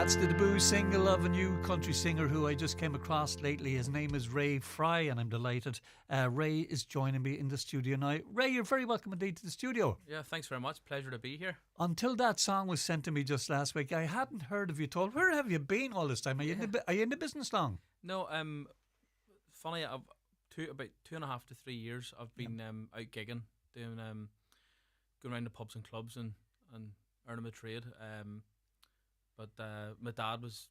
That's the debut single of a new country singer who I just came across lately. His name is Ray Fry, and I'm delighted. Ray is joining me in the studio now. Ray, you're very welcome indeed to the studio. Yeah, thanks very much. Pleasure to be here. Until that song was sent to me just last week, I hadn't heard of you at all. Where have you been all this time? Are you in the business long? No, funny, about 2.5 to 3 years I've been out gigging, doing going around the pubs and clubs and earning a trade. But my dad was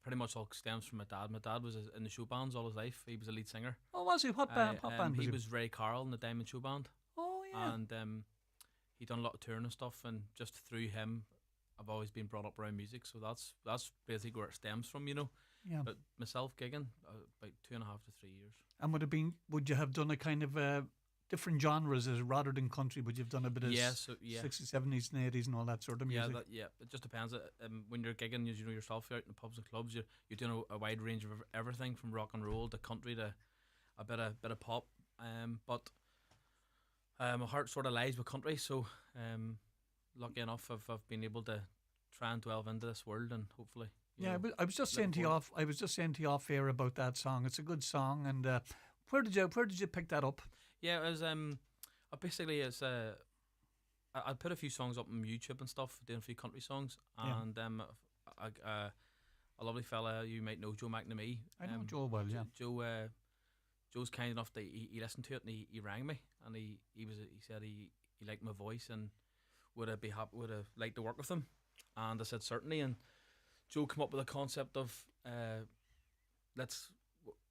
pretty much all stems from my dad. My dad was in the show bands all his life. He was a lead singer. Oh, was he? What band? He was Ray Carroll in the Diamond Show Band. Oh, yeah. And he done a lot of touring and stuff. And just through him, I've always been brought up around music. So that's basically where it stems from, you know. Yeah. But myself gigging about 2.5 to 3 years. And would you have done a kind of different genres rather than country? Would you have done a bit of 60s, 70s and 80s and all that sort of music? Yeah, it just depends. When you're gigging, you know yourself, you're out in the pubs and clubs, you're doing a wide range of everything from rock and roll to country to a bit of pop. But my heart sort of lies with country, so lucky enough I've been able to try and delve into this world and hopefully. I was just saying to you off air about that song. It's a good song, and where did you pick that up? Yeah, it was I put a few songs up on YouTube and stuff, doing a few country songs, and a lovely fella you might know, Joe McNamee. I know Joe well, yeah. Joe's kind enough that he listened to it and he rang me and he said he liked my voice and would have liked to work with him, and I said certainly. And Joe came up with a concept of let's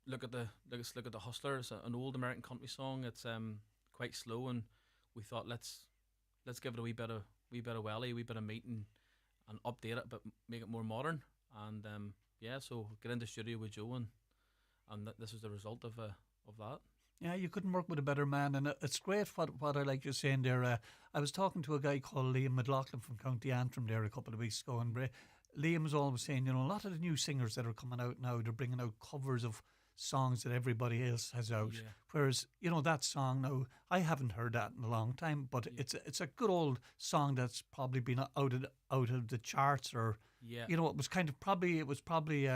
look at the Hustler. It's an old American country song. It's quite slow, and we thought let's give it a wee bit of welly, a wee bit of meat, and update it, but make it more modern. And so get into the studio with Joe, and this was the result of that. Yeah, you couldn't work with a better man, and it's great what I like you saying there. I was talking to a guy called Liam McLaughlin from County Antrim there a couple of weeks ago, and Liam was always saying, you know, a lot of the new singers that are coming out now, they're bringing out covers of songs that everybody else has out. Yeah. Whereas, you know, that song now, I haven't heard that in a long time, but it's a good old song that's probably been out of the charts, or you know, it was probably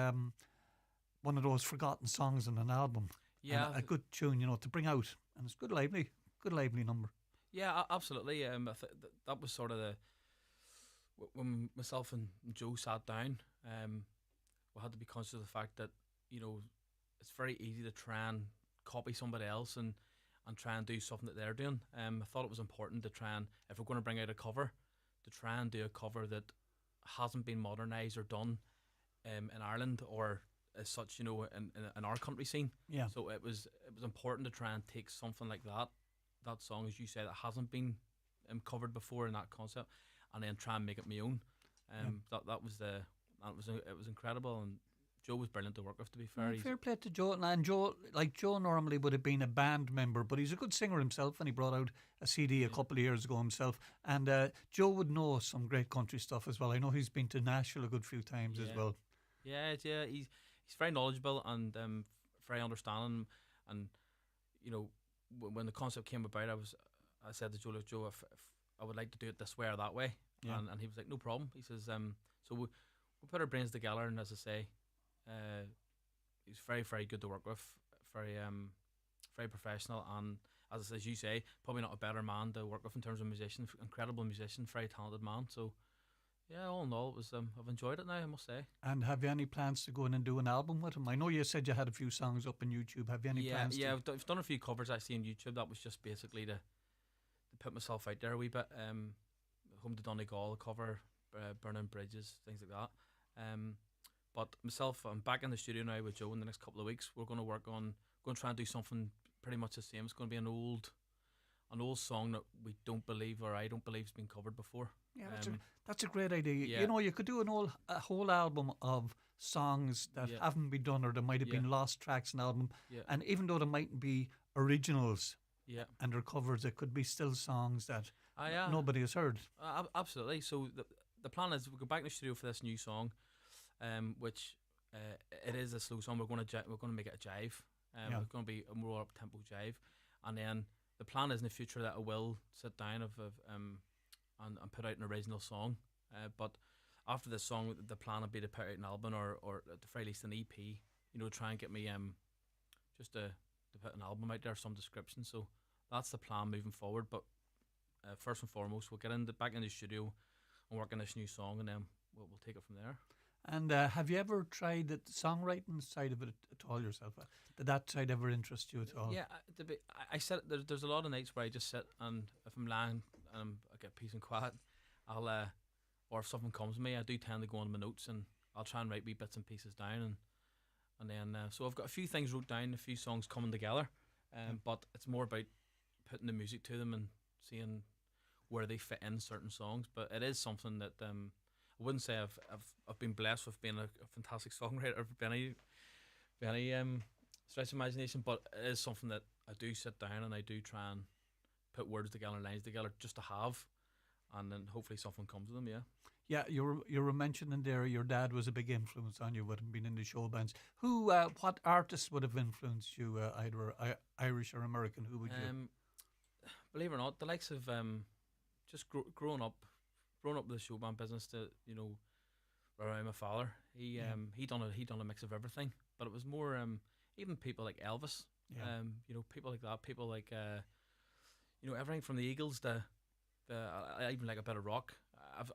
one of those forgotten songs in an album. Yeah, and a good tune, you know, to bring out, and it's good lively number. Yeah, absolutely. That was sort of when myself and Joe sat down. We had to be conscious of the fact that, you know, it's very easy to try and copy somebody else and try and do something that they're doing. I thought it was important to try and, if we're going to bring out a cover, to try and do a cover that hasn't been modernised or done in Ireland or as such, you know, in our country scene. Yeah. So it was important to try and take something like that song, as you said, that hasn't been covered before in that concept, and then try and make it my own. It was incredible, and Joe was brilliant to work with, to be fair. Fair play to Joe. And Joe normally would have been a band member, but he's a good singer himself, and he brought out a CD a couple of years ago himself. And Joe would know some great country stuff as well. I know he's been to Nashville a good few times as well. Yeah, he's very knowledgeable and very understanding. And, you know, when the concept came about, I said to Joe, if I would like to do it this way or that way. Yeah. And he was like, no problem. He says, so we put our brains together, and as I say, he's very, very good to work with, very very professional, and as you say, probably not a better man to work with in terms of musician. Incredible musician, very talented man. So yeah, all in all, it was I've enjoyed it now, I must say. And have you any plans to go in and do an album with him? I know you said you had a few songs up on YouTube. Have you any plans? Yeah, I've done a few covers actually on YouTube. That was just basically to put myself out there a wee bit. Home to Donegal cover, Burning Bridges, things like that. But myself, I'm back in the studio now with Joe in the next couple of weeks. We're going to try and do something pretty much the same. It's going to be an old song that I don't believe has been covered before. Yeah, that's a great idea. Yeah. You know, you could do a whole album of songs that haven't been done, or there might have been lost tracks in an album. Yeah. And even though there mightn't be originals and they're covers, it could be still songs that nobody has heard. Absolutely. So the plan is we go back in the studio for this new song, which it is a slow song. We're going to make it a jive. It's going to be a more up tempo jive, and then the plan is in the future that I will sit down and put out an original song. But after this song, the plan would be to put out an album or at the very least an EP. You know, try and get me just to put an album out there, some description. So that's the plan moving forward. But first and foremost, we'll get back in the studio and work on this new song, and then we'll take it from there. And have you ever tried the songwriting side of it at all yourself? Did that side ever interest you at all? Yeah, I said there's a lot of nights where I just sit, and if I'm lying and I get peace and quiet, I'll or if something comes to me, I do tend to go on my notes and I'll try and write wee bits and pieces down, and then so I've got a few things wrote down, a few songs coming together, but it's more about putting the music to them and seeing where they fit in certain songs. But it is something that I wouldn't say I've been blessed with being a fantastic songwriter by any stretch of imagination, but it is something that I do sit down and I do try and put words together, lines together, just to have, and then hopefully something comes of them. Yeah, you were mentioning there your dad was a big influence on you, would have been in the show bands. What artists would have influenced you, either Irish or American? Who would you? Believe it or not, the likes of just growing up with the show band business, to around my father. He done a mix of everything, but it was more even people like Elvis. People like that, people like everything from the Eagles to I even like a bit of rock.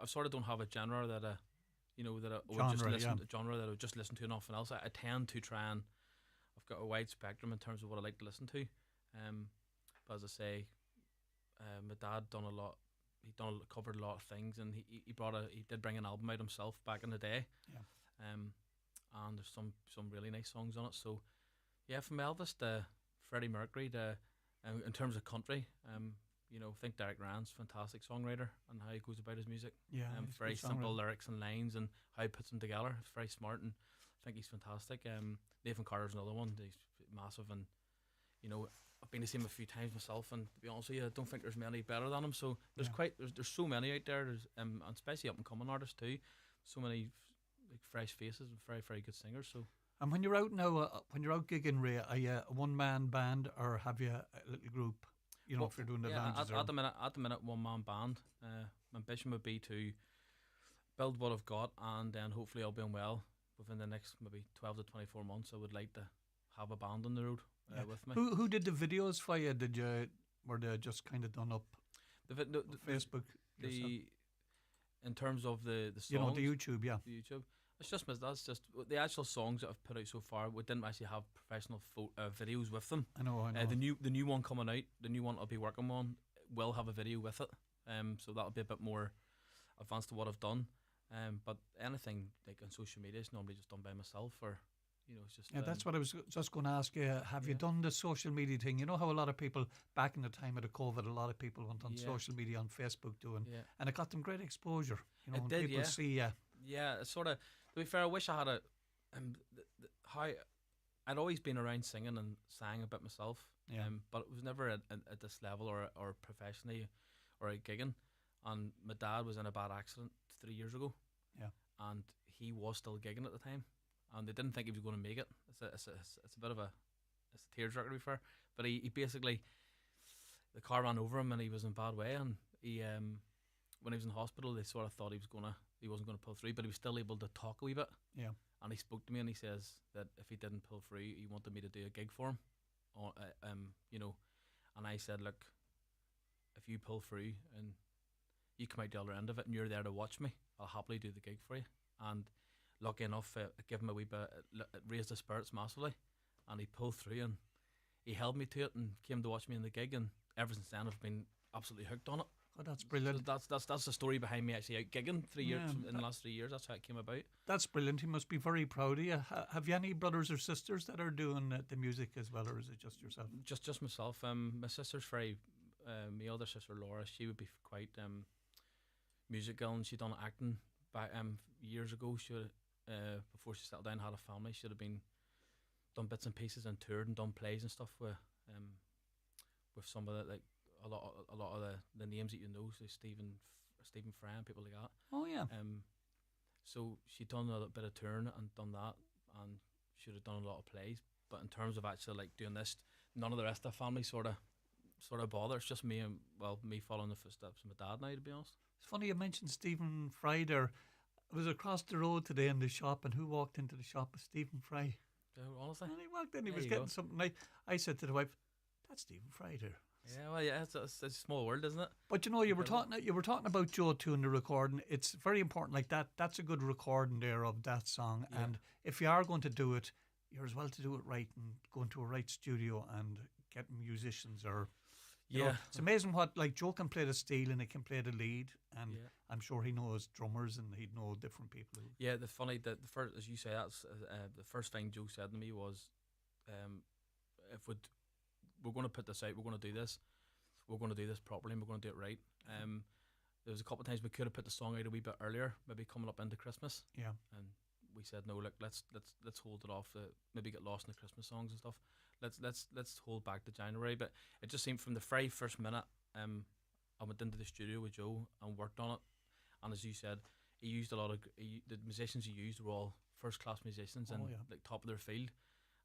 I've sort of don't have a genre that that I would just listen to, genre that I would just listen to nothing else. I tend to try and I've got a wide spectrum in terms of what I like to listen to. But as I say, my dad done a lot. He covered a lot of things, and he did bring an album out himself back in the day. And there's some really nice songs on it. So yeah, from Elvis to Freddie Mercury to in terms of country, I think Derek Ryan's fantastic songwriter and how he goes about his music. Very simple lyrics and lines and how he puts them together. It's very smart, and I think he's fantastic. Nathan Carter's another one. He's massive, and I've been to see him a few times myself, and to be honest with you, I don't think there's many better than him. So there's so many out there. There's and especially up and coming artists too. So many like fresh faces and very, very good singers. So. And when you're out now, when you're out gigging, Ray, are you a one-man band or have you a little group? If you're doing the lounges. At the minute, one-man band. My ambition would be to build what I've got, and then hopefully I'll be on well within the next maybe 12 to 24 months. I would like to have a band on the road with me. Who did the videos for you? Were they just kind of done up? The Facebook. In terms of the songs, the YouTube, the YouTube. It's just that's just the actual songs that I've put out so far. We didn't actually have professional videos with them. I know. The new one coming out, the new one I'll be working on, will have a video with it. So that'll be a bit more advanced to what I've done. But anything like on social media is normally just done by myself, or it's just. Yeah, that's what I was just going to ask you. Have you done the social media thing? You know how a lot of people back in the time of the COVID, a lot of people went on social media on Facebook and it got them great exposure. It did, people see. Yeah, it's sort of. To be fair, I wish I had how I'd always been around singing and sang a bit myself. But it was never at this level or professionally or at gigging. And my dad was in a bad accident 3 years ago. And he was still gigging at the time, and they didn't think he was going to make it. It's a bit of a tearjerker, to be fair. But he basically, the car ran over him and he was in a bad way, and he when he was in hospital, they sort of thought he wasn't going to pull through, but he was still able to talk a wee bit. And he spoke to me and he says that if he didn't pull through, he wanted me to do a gig for him. And I said, look, if you pull through and you come out the other end of it and you're there to watch me, I'll happily do the gig for you. And lucky enough, it gave him a wee bit, it raised his spirits massively, and he pulled through and he held me to it and came to watch me in the gig, and ever since then I've been absolutely hooked on it. Oh, that's brilliant. So that's the story behind me actually out gigging 3 years in the last 3 years. That's how it came about. That's brilliant. He must be very proud of you. Have you any brothers or sisters that are doing the music as well, or is it just yourself? Just myself. My sister's very. My other sister Laura, she would be quite musical, and she'd done acting back years ago. She would, before she settled down, had a family. She'd have been done bits and pieces and toured and done plays and stuff with some of the like. A lot of the names that you know, so Stephen Fry, people like that. Oh yeah. So she'd done a bit of touring and done that, and she'd have done a lot of plays. But in terms of actually like doing this, none of the rest of the family sort of bother. It's just me following the footsteps of my dad now, to be honest. It's funny you mentioned Stephen Fry there. I was across the road today in the shop, and who walked into the shop was Stephen Fry. Honestly, And he walked in, he There was you getting go. something. I said to the wife, "That's Stephen Fry there." yeah, well, yeah, it's a small world, isn't it? But you know, Incredible. you were talking about Joe too in the recording. It's very important. Like that, that's a good recording there of that song. Yeah. And if you are going to do it, you're as well to do it right and go into a right studio and get musicians or. You know, Yeah, it's amazing what like Joe can play the steel and he can play the lead, and yeah. I'm sure he knows drummers and he'd know different people. Yeah, the funny the first, as you say, that's the first thing Joe said to me was, if we're going to put this out, we're going to do this, we're going to do this properly, and we're going to do it right. There was a couple of times we could have put the song out a wee bit earlier, maybe coming up into Christmas, Yeah, and we said no, look, let's hold it off. Maybe get lost in the Christmas songs and stuff. Let's hold back to January. But it just seemed from the very first minute, I went into the studio with Joe and worked on it. And as you said, he used a lot of the musicians he used were all first class musicians and yeah. like top of their field,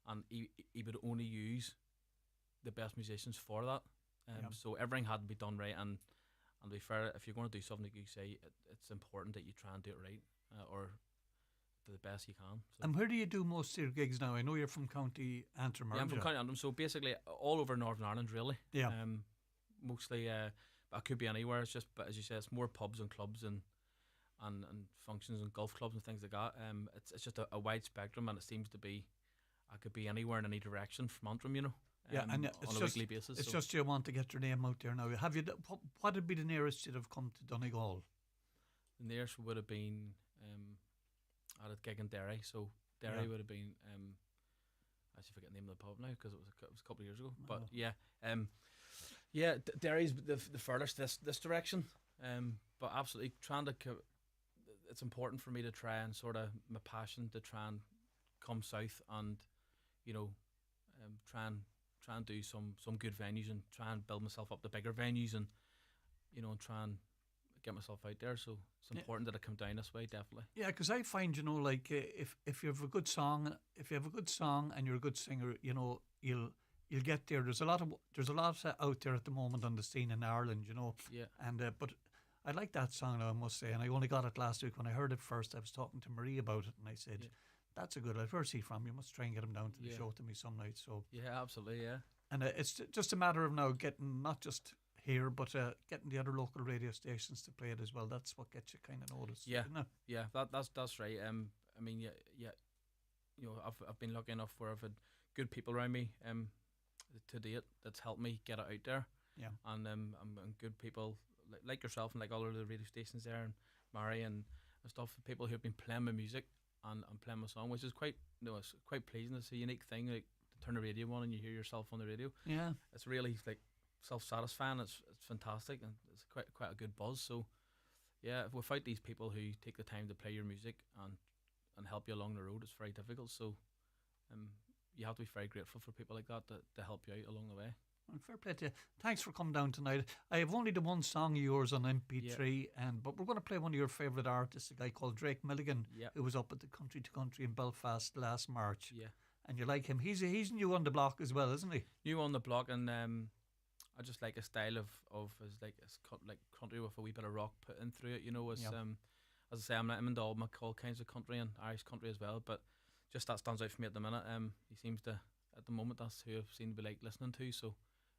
and he would only use the best musicians for that. Yeah. So everything had to be done right. And to be fair, if you're going to do something, like you say, it's important that you try and do it right, or to the best you can. So. And where do you do most of your gigs now? I know you're from County Antrim. Yeah, I'm from County Antrim, so basically all over Northern Ireland, really. Yeah. Mostly, I could be anywhere. It's just, but as you say, it's more pubs and clubs and functions and golf clubs and things like that. It's just a wide spectrum, and it seems to be, I could be anywhere in any direction from Antrim, you know. Yeah, and on a weekly basis. It's so. just you want to get your name out there now. Have you? What would be the nearest you'd have come to Donegal? The nearest would have been at a gig in Derry. So Derry would have been. I actually forget the name of the pub now because it was a couple of years ago. But Derry's the furthest this direction. But absolutely trying to. It's important for me to try and sort of my passion to try and come south and, you know, try and do some good venues and try and build myself up to bigger venues and, you know, and try and get myself out there. So it's important that I come down this way, definitely. Yeah, because I find, you know, like if you have a good song, and you're a good singer, you know, you'll get there. There's a lot out there at the moment on the scene in Ireland, you know. Yeah. And but I like that song now, I must say, and I only got it last week. When I heard it first, I was talking to Marie about it, and I said, "That's a good. Where's he from? You must try and get him down to the show to me some night." So yeah, absolutely, yeah. And it's just a matter of now getting not just here, but getting the other local radio stations to play it as well. That's what gets you kind of noticed. Yeah, isn't it? yeah, that's right. I mean, yeah. You know, I've been lucky enough where I've had good people around me. To date, that's helped me get it out there. Yeah. And and good people like yourself and like all of the radio stations there and Mary and stuff. People who have been playing my music and playing my song, which is quite, you know, it's quite pleasing. It's a unique thing, like to turn the radio on and you hear yourself on the radio. Yeah. It's really like self-satisfying. It's fantastic and it's quite a good buzz. So yeah, without these people who take the time to play your music and help you along the road, it's very difficult. So you have to be very grateful for people like that to help you out along the way. Well, fair play to you. Thanks for coming down tonight. I have only the one song of yours on MP3, but we're going to play one of your favourite artists, a guy called Drake Milligan, who was up at the Country to Country in Belfast last March. Yeah. And you like him. He's new on the block as well, isn't he? New on the block, and I just like a style of his like country with a wee bit of rock put in through it. You know, as I say, I'm into all kinds of country and Irish country as well, but just that stands out for me at the minute. He seems to, at the moment, that's who I've seemed to be like listening to. So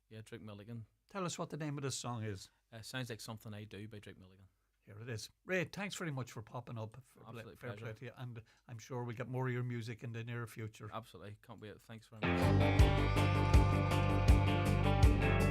yeah, Drake Milligan. Tell us what the name of this song is. Sounds Like Something I Do by Drake Milligan. Here it is. Ray, thanks very much for popping up. Absolute fair pleasure. play to you, and I'm sure we'll get more of your music in the near future. Absolutely, can't wait. Thanks very much.